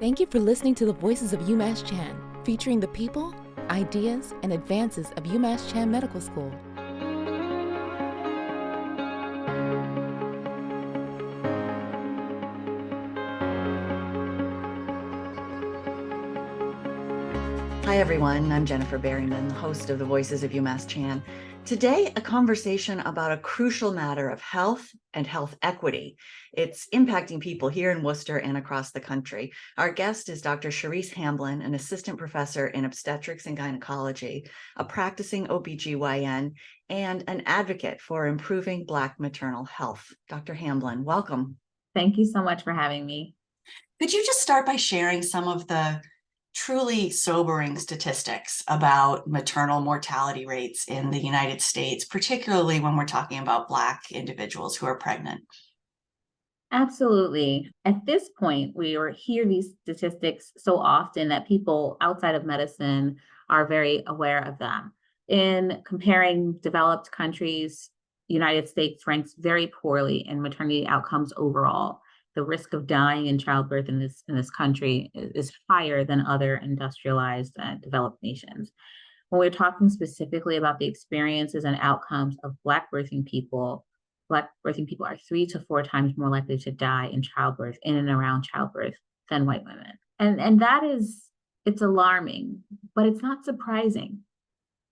Thank you for listening to the Voices of UMass Chan, featuring the people, ideas, and advances of UMass Chan Medical School. Hi, everyone. I'm Jennifer Berryman, the host of the Voices of UMass Chan. Today, a conversation about a crucial matter of health and health equity. It's impacting people here in Worcester and across the country. Our guest is Dr. Cherise Hamblin, an assistant professor in obstetrics and gynecology, a practicing OBGYN, and an advocate for improving Black maternal health. Dr. Hamblin, welcome. Thank you so much for having me. Could you just start by sharing some of the truly sobering statistics about maternal mortality rates in the United States, particularly when we're talking about Black individuals who are pregnant? Absolutely. At this point, we hear these statistics so often that people outside of medicine are very aware of them. In comparing developed countries, the United States ranks very poorly in maternity outcomes overall. The risk of dying in childbirth in this country is higher than other industrialized developed nations. When we're talking specifically about the experiences and outcomes of Black birthing people are 3 to 4 times more likely to die in childbirth, in and around childbirth, than white women. And that it's alarming, but it's not surprising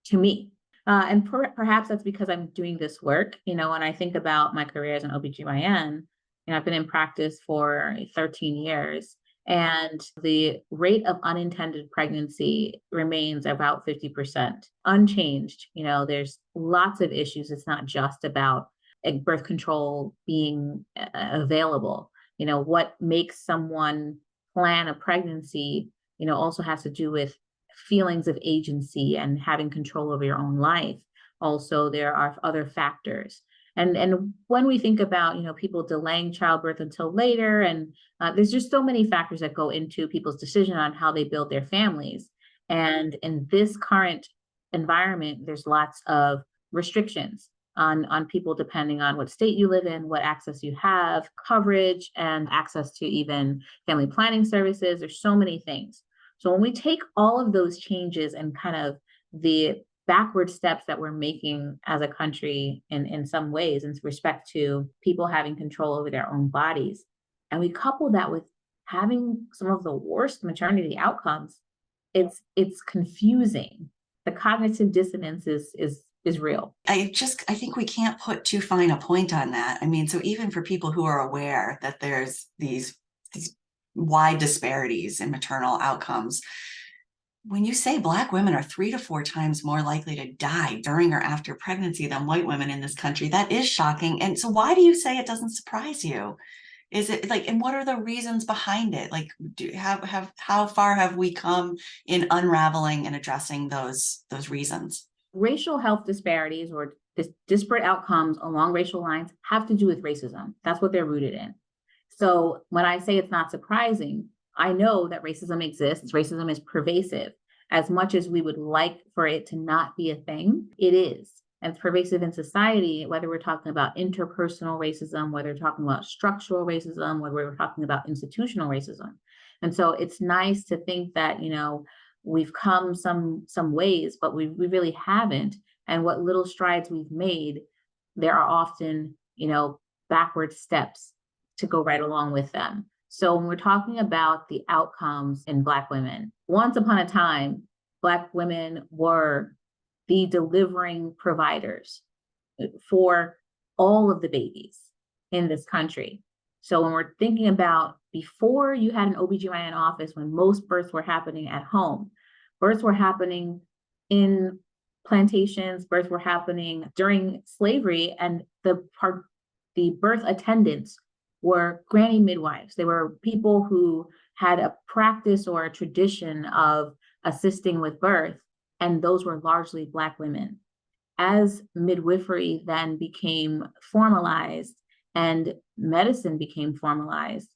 to me. And perhaps that's because I'm doing this work. When I think about my career as an OBGYN, I've been in practice for 13 years, and the rate of unintended pregnancy remains about 50% unchanged. There's lots of issues. It's not just about birth control being available. What makes someone plan a pregnancy, also has to do with feelings of agency and having control over your own life. Also, there are other factors. And when we think about, people delaying childbirth until later, and there's just so many factors that go into people's decision on how they build their families. And in this current environment, there's lots of restrictions on people depending on what state you live in, what access you have, coverage, and access to even family planning services. There's so many things. So when we take all of those changes and kind of the backward steps that we're making as a country in some ways in respect to people having control over their own bodies, and we couple that with having some of the worst maternity outcomes, it's confusing. The cognitive dissonance is real. I think we can't put too fine a point on that. So even for people who are aware that there's these wide disparities in maternal outcomes, when you say Black women are 3 to 4 times more likely to die during or after pregnancy than white women in this country, that is shocking. And so why do you say it doesn't surprise you? Is it and what are the reasons behind it? How far have we come in unraveling and addressing those reasons? Racial health disparities or disparate outcomes along racial lines have to do with racism. That's what they're rooted in. So when I say it's not surprising, I know that racism exists. Racism is pervasive. As much as we would like for it to not be a thing, it is. And it's pervasive in society, whether we're talking about interpersonal racism, whether we're talking about structural racism, whether we're talking about institutional racism. And so it's nice to think that, we've come some ways, but we really haven't. And what little strides we've made, there are often, backward steps to go right along with them. So when we're talking about the outcomes in Black women, once upon a time, Black women were the delivering providers for all of the babies in this country. So when we're thinking about before you had an OBGYN office, when most births were happening at home, births were happening in plantations, births were happening during slavery, and the birth attendants were granny midwives. They were people who had a practice or a tradition of assisting with birth, and those were largely Black women. As midwifery then became formalized and medicine became formalized,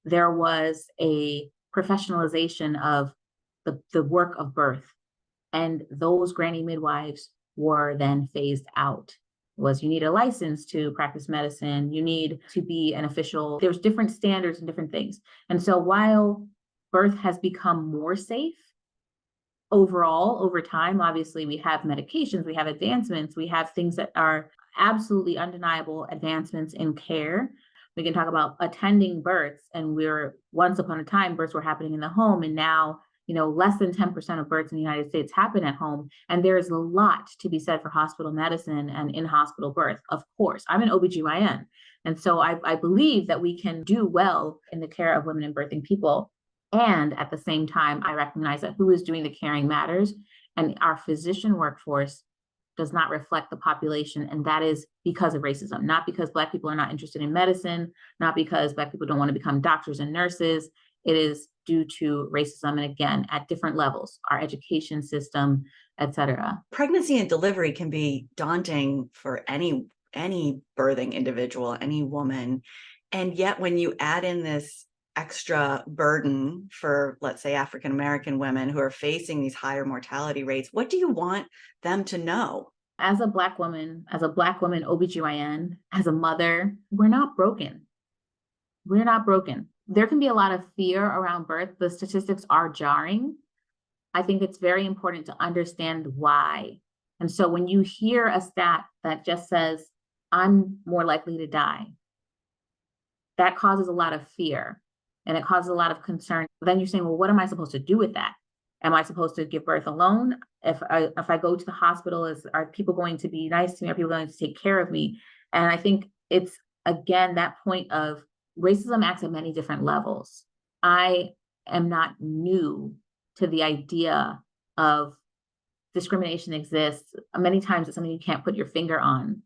there was a professionalization of the work of birth, and those granny midwives were then phased out. You need a license to practice medicine, you need to be an official. There's different standards and different things. And so while birth has become more safe overall over time. Obviously, we have medications, we have advancements, we have things that are absolutely undeniable advancements in care. We can talk about attending births, and we're once upon a time births were happening in the home, and now less than 10% of births in the United States happen at home. And there is a lot to be said for hospital medicine and in-hospital birth. Of course, I'm an OBGYN, and so I believe that we can do well in the care of women and birthing people. And at the same time, I recognize that who is doing the caring matters, and our physician workforce does not reflect the population. And that is because of racism, not because Black people are not interested in medicine, not because Black people don't want to become doctors and nurses. It is due to racism. And again, at different levels, our education system, et cetera. Pregnancy and delivery can be daunting for any birthing individual, any woman. And yet when you add in this extra burden for, let's say, African American women who are facing these higher mortality rates, what do you want them to know? As a Black woman, OBGYN, as a mother, we're not broken. We're not broken. There can be a lot of fear around birth. The statistics are jarring. I think it's very important to understand why. And so when you hear a stat that just says, I'm more likely to die, that causes a lot of fear. And it causes a lot of concern. But then you're saying, well, what am I supposed to do with that? Am I supposed to give birth alone? If I go to the hospital, are people going to be nice to me? Are people going to take care of me? And I think it's, again, that point of racism acts at many different levels. I am not new to the idea of discrimination exists. Many times it's something you can't put your finger on.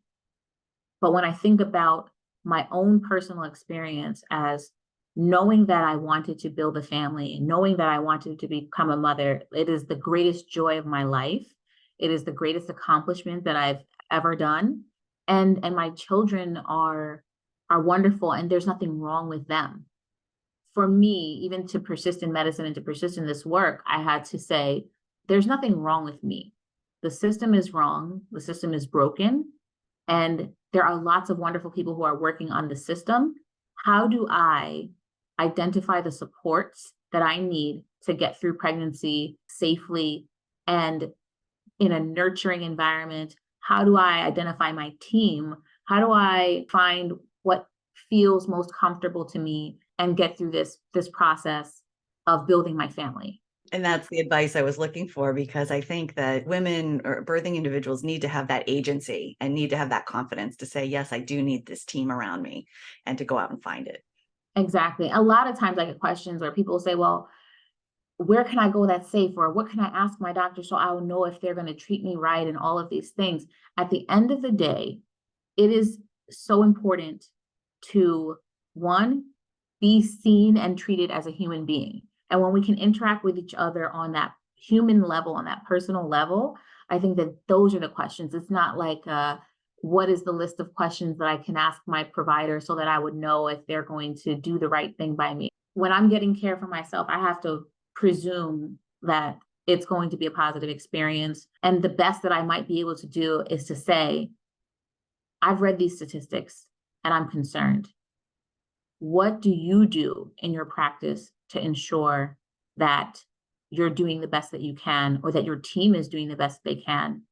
But when I think about my own personal experience as knowing that I wanted to build a family, knowing that I wanted to become a mother, it is the greatest joy of my life. It is the greatest accomplishment that I've ever done. And my children are wonderful, and there's nothing wrong with them. For me, even to persist in medicine and to persist in this work, I had to say, there's nothing wrong with me. The system is wrong. The system is broken. And there are lots of wonderful people who are working on the system. How do I identify the supports that I need to get through pregnancy safely and in a nurturing environment? How do I identify my team? How do I find what feels most comfortable to me and get through this process of building my family? And that's the advice I was looking for, because I think that women or birthing individuals need to have that agency and need to have that confidence to say, yes, I do need this team around me, and to go out and find it. Exactly. A lot of times I get questions where people say, well, where can I go that's safe? Or what can I ask my doctor so I will know if they're going to treat me right, and all of these things. At the end of the day, it is so important to, one, be seen and treated as a human being. And when we can interact with each other on that human level, on that personal level, I think that those are the questions. It's not like, what is the list of questions that I can ask my provider so that I would know if they're going to do the right thing by me. When I'm getting care for myself, I have to presume that it's going to be a positive experience. And the best that I might be able to do is to say, I've read these statistics and I'm concerned. What do you do in your practice to ensure that you're doing the best that you can, or that your team is doing the best they can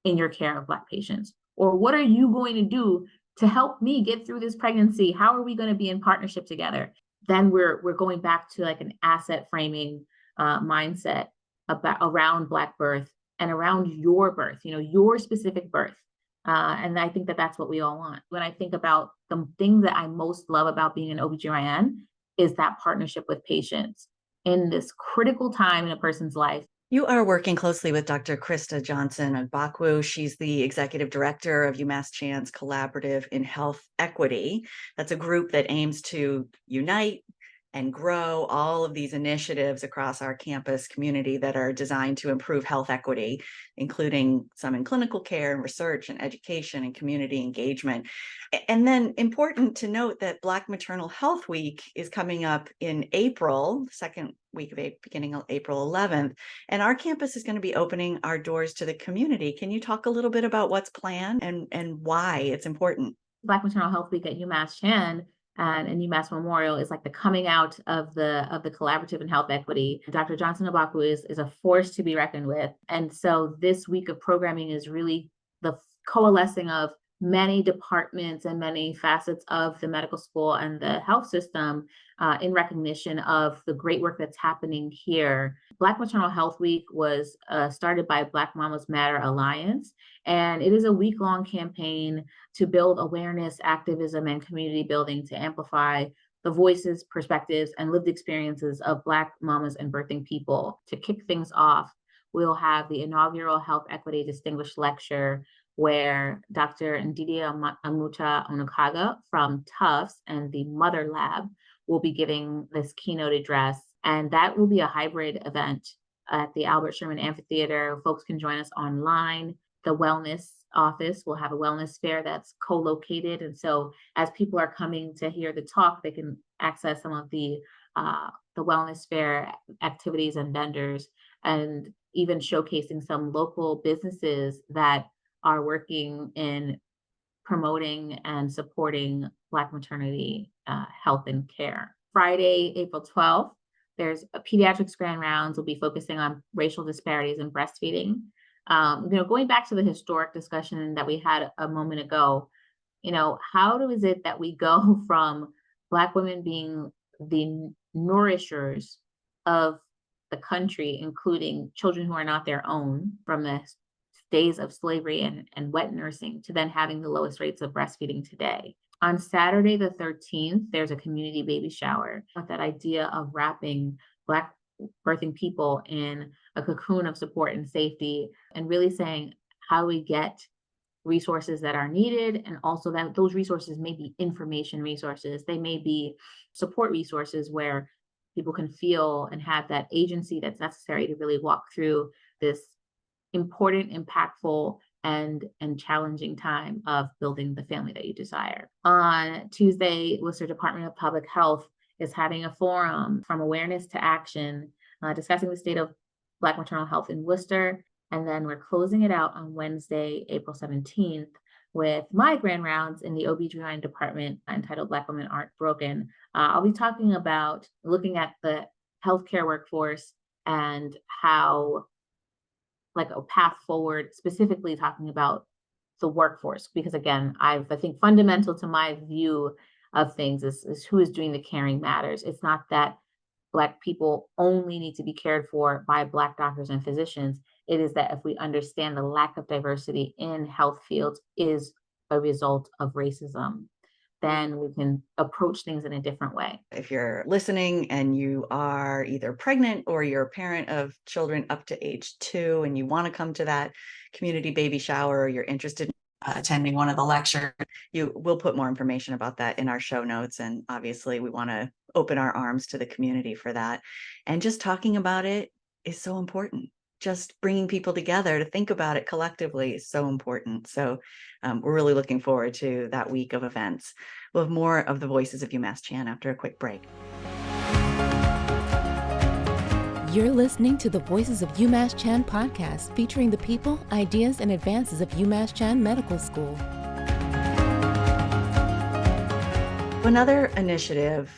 in your care of Black patients? Or what are you going to do to help me get through this pregnancy? How are we going to be in partnership together? Then we're going back to like an asset framing mindset around Black birth and around your birth, your specific birth. And I think that that's what we all want. When I think about the things that I most love about being an OBGYN is that partnership with patients in this critical time in a person's life. You are working closely with Dr. Krista Johnson-Ogbakwu. She's the executive director of UMass Chan's Collaborative in Health Equity. That's a group that aims to unite and grow all of these initiatives across our campus community that are designed to improve health equity, including some in clinical care and research and education and community engagement. And then important to note that Black Maternal Health Week is coming up in April, second week of beginning of April 11th, and our campus is going to be opening our doors to the community. Can you talk a little bit about what's planned and why it's important? Black Maternal Health Week at UMass Chan and UMass Memorial is like the coming out of the collaborative in health equity. Dr. Johnson Abaku is a force to be reckoned with. And so this week of programming is really the coalescing of many departments and many facets of the medical school and the health system in recognition of the great work that's happening here. Black Maternal Health Week was started by Black Mamas Matter Alliance, and it is a week-long campaign to build awareness, activism, and community building to amplify the voices, perspectives, and lived experiences of Black mamas and birthing people. To kick things off, we'll have the inaugural Health Equity Distinguished Lecture where Dr. Ndidi Amuta Onukaga from Tufts and the Mother Lab will be giving this keynote address. And that will be a hybrid event at the Albert Sherman Amphitheater. Folks can join us online. The Wellness Office will have a wellness fair that's co-located. And so as people are coming to hear the talk, they can access some of the wellness fair activities and vendors, and even showcasing some local businesses that are working in promoting and supporting Black maternity health and care. Friday, April 12th, there's a pediatrics grand rounds. Will be focusing on racial disparities in breastfeeding. Going back to the historic discussion that we had a moment ago, how is it that we go from Black women being the nourishers of the country, including children who are not their own from the days of slavery and wet nursing, to then having the lowest rates of breastfeeding today? On Saturday, the 13th, there's a community baby shower with that idea of wrapping Black birthing people in a cocoon of support and safety, and really saying how we get resources that are needed, and also that those resources may be information resources. They may be support resources where people can feel and have that agency that's necessary to really walk through this important, impactful, and challenging time of building the family that you desire. On Tuesday, Worcester Department of Public Health is having a forum from awareness to action, discussing the state of Black maternal health in Worcester. And then we're closing it out on Wednesday, April 17th, with my grand rounds in the OB/GYN department entitled Black Women Aren't Broken. I'll be talking about looking at the healthcare workforce and how, like, a path forward, specifically talking about the workforce, because again, I think fundamental to my view of things is who is doing the caring matters. It's not that Black people only need to be cared for by Black doctors and physicians. It is that if we understand the lack of diversity in health fields is a result of racism, then we can approach things in a different way. If you're listening and you are either pregnant or you're a parent of children up to age 2 and you want to come to that community baby shower, or you're interested in attending one of the lectures, we'll put more information about that in our show notes. And obviously we want to open our arms to the community for that. And just talking about it is so important. Just bringing people together to think about it collectively is so important. So we're really looking forward to that week of events. We'll have more of the Voices of UMass Chan after a quick break. You're listening to the Voices of UMass Chan podcast, featuring the people, ideas, and advances of UMass Chan Medical School. Another initiative,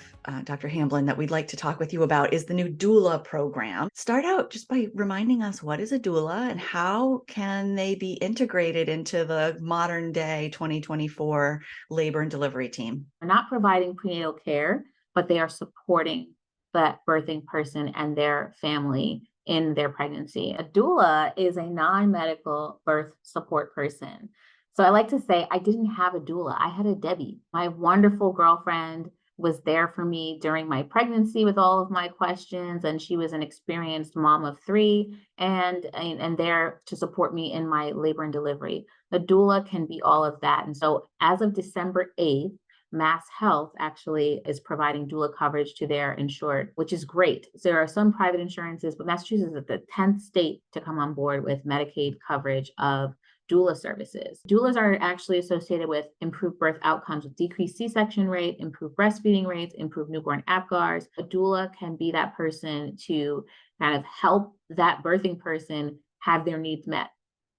Dr. Hamblin, that we'd like to talk with you about is the new Doula Program. Start out just by reminding us, what is a doula and how can they be integrated into the modern day 2024 labor and delivery team? They're not providing prenatal care, but they are supporting that birthing person and their family in their pregnancy. A doula is a non-medical birth support person. So I like to say I didn't have a doula. I had a Debbie. My wonderful girlfriend was there for me during my pregnancy with all of my questions, and she was an experienced mom of 3 and there to support me in my labor and delivery. The doula can be all of that. And so as of December 8th, Mass Health actually is providing doula coverage to their insured, which is great. So there are some private insurances, but Massachusetts is the 10th state to come on board with Medicaid coverage of doula services. Doulas are actually associated with improved birth outcomes with decreased C-section rate, improved breastfeeding rates, improved newborn APGARs. A doula can be that person to kind of help that birthing person have their needs met.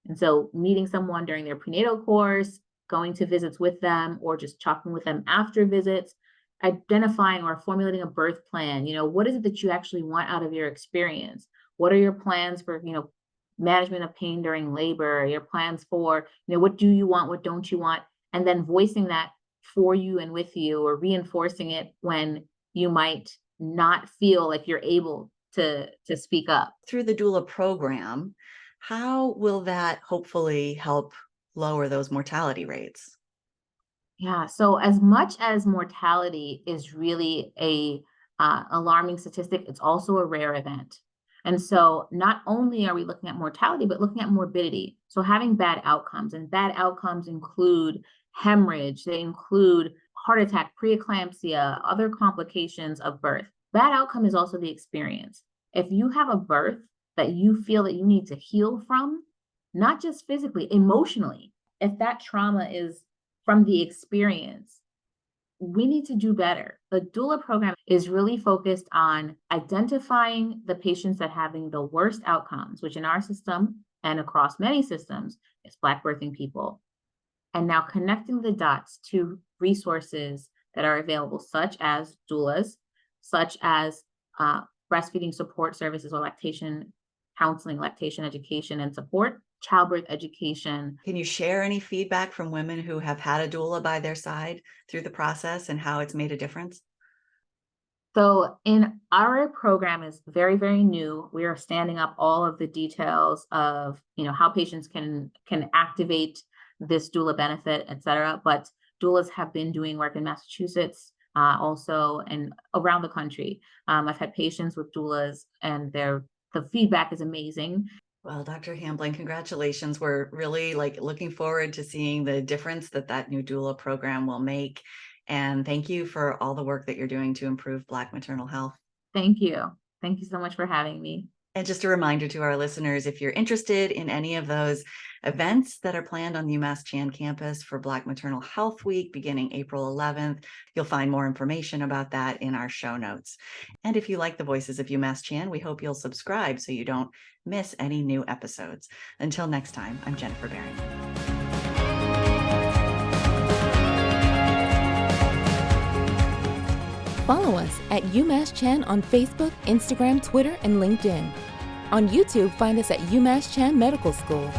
And so meeting someone during their prenatal course, going to visits with them, or just talking with them after visits, identifying or formulating a birth plan. What is it that you actually want out of your experience? What are your plans for, management of pain during labor, your plans for, what do you want, what don't you want? And then voicing that for you and with you, or reinforcing it when you might not feel like you're able to speak up. Through the doula program, how will that hopefully help lower those mortality rates? Yeah. So as much as mortality is really a alarming statistic, it's also a rare event. And so not only are we looking at mortality, but looking at morbidity. So having bad outcomes, and bad outcomes include hemorrhage, they include heart attack, preeclampsia, other complications of birth. Bad outcome is also the experience. If you have a birth that you feel that you need to heal from, not just physically, emotionally, if that trauma is from the experience, we need to do better. The doula program is really focused on identifying the patients that are having the worst outcomes, which in our system and across many systems is Black birthing people. And now connecting the dots to resources that are available, such as doulas, such as breastfeeding support services or lactation counseling, lactation education and support, childbirth education. Can you share any feedback from women who have had a doula by their side through the process and how it's made a difference? So our program is very, very new. We are standing up all of the details of, how patients can activate this doula benefit, et cetera. But doulas have been doing work in Massachusetts, also, and around the country. I've had patients with doulas, and the feedback is amazing. Well, Dr. Hamblin, congratulations. We're really looking forward to seeing the difference that new doula program will make. And thank you for all the work that you're doing to improve Black maternal health. Thank you. Thank you so much for having me. And just a reminder to our listeners, if you're interested in any of those events that are planned on the UMass Chan campus for Black Maternal Health Week beginning April 11th, you'll find more information about that in our show notes. And if you like the Voices of UMass Chan, we hope you'll subscribe so you don't miss any new episodes. Until next time, I'm Jennifer Baring. Follow us at UMass Chan on Facebook, Instagram, Twitter, and LinkedIn. On YouTube, find us at UMass Chan Medical School.